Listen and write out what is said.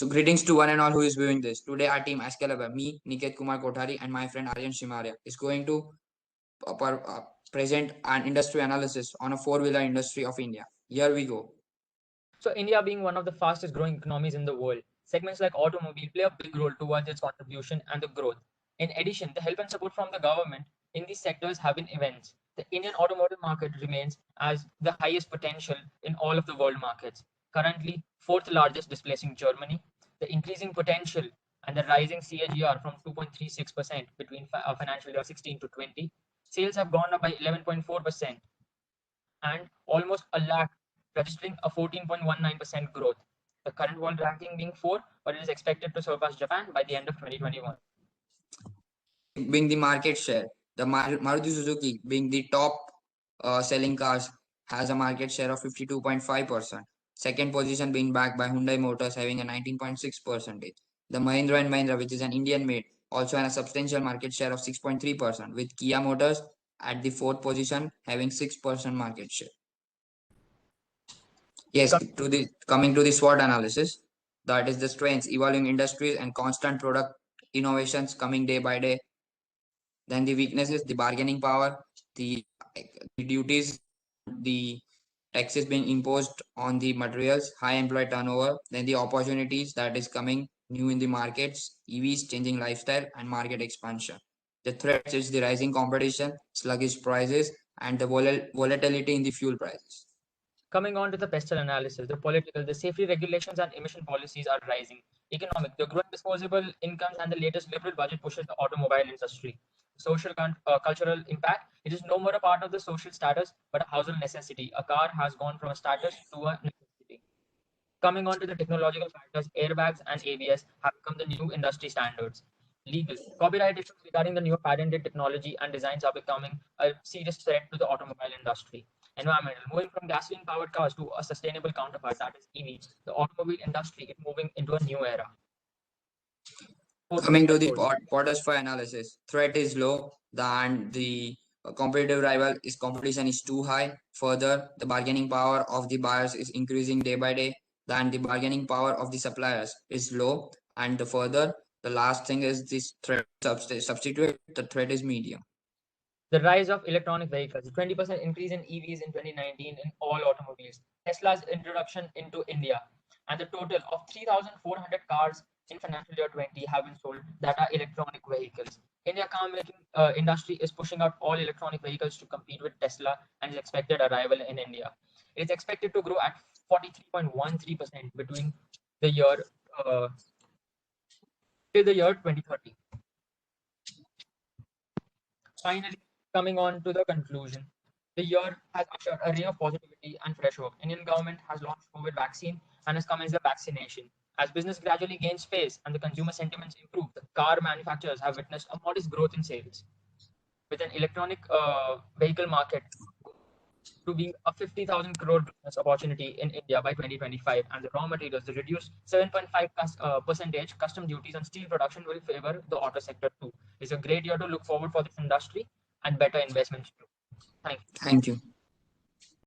So greetings to one and all who is viewing this. Today our team Askalaba, me, Niket Kumar Kothari and my friend Aryan Shimaria is going to present an industry analysis on a four-wheeler industry of India. Here we go. So India being one of the fastest growing economies in the world, segments like automobile play a big role towards its contribution and the growth. In addition, the help and support from the government in these sectors have been immense. The Indian automotive market remains as the highest potential in all of the world markets. Currently, fourth largest displacing Germany. The increasing potential and the rising CAGR from 2.36% between financial year 16 to 20. Sales have gone up by 11.4% and almost a lakh, registering a 14.19% growth. The current world ranking being 4, but it is expected to surpass Japan by the end of 2021. Being the market share, the Maruti Suzuki being the top selling cars has a market share of 52.5%. Second position being backed by Hyundai Motors having a 19.6%. The Mahindra and Mahindra, which is an Indian made, also has a substantial market share of 6.3%, with Kia Motors at the fourth position having 6% market share. Yes, coming to the SWOT analysis, that is the strengths, evolving industries and constant product innovations coming day by day. Then the weaknesses, the bargaining power, the duties, the taxes being imposed on the materials, high employee turnover, then the opportunities that is coming new in the markets, EVs changing lifestyle and market expansion. The threats is the rising competition, sluggish prices, and the volatility in the fuel prices. Coming on to the pestle analysis, the political, the safety regulations and emission policies are rising. Economic, the growing disposable incomes and the latest liberal budget pushes the automobile industry. Social cultural impact, it is no more a part of the social status, but a household necessity. A car has gone from a status to a necessity. Coming on to the technological factors, airbags and ABS have become the new industry standards. Legal, copyright issues regarding the new patented technology and designs are becoming a serious threat to the automobile industry. Environmental, moving from gasoline powered cars to a sustainable counterpart, that is EV. The automobile industry is moving into a new era. Coming to the Porter's analysis, threat is low, and the competitive rival is competition is too high. Further, the bargaining power of the buyers is increasing day by day, then the bargaining power of the suppliers is low, and the last thing is this threat substitute, the threat is medium. The rise of electronic vehicles, 20% increase in EVs in 2019 in all automobiles. Tesla's introduction into India, and the total of 3,400 cars in financial year 20 have been sold that are electronic vehicles. India car making industry is pushing out all electronic vehicles to compete with Tesla and is expected arrival in India. It is expected to grow at 43.13% between the year till the year 2030. Finally, coming on to the conclusion, the year has ushered a ray of positivity and fresh hope. Indian government has launched COVID vaccine and has commenced the vaccination. As business gradually gains pace and the consumer sentiments improve, the car manufacturers have witnessed a modest growth in sales. With an electronic vehicle market to be a 50,000 crore business opportunity in India by 2025, and the raw materials, the reduced 7.5% custom duties on steel production will favor the auto sector too. It's a great year to look forward for this industry and better investments too. Thank you. Thank you.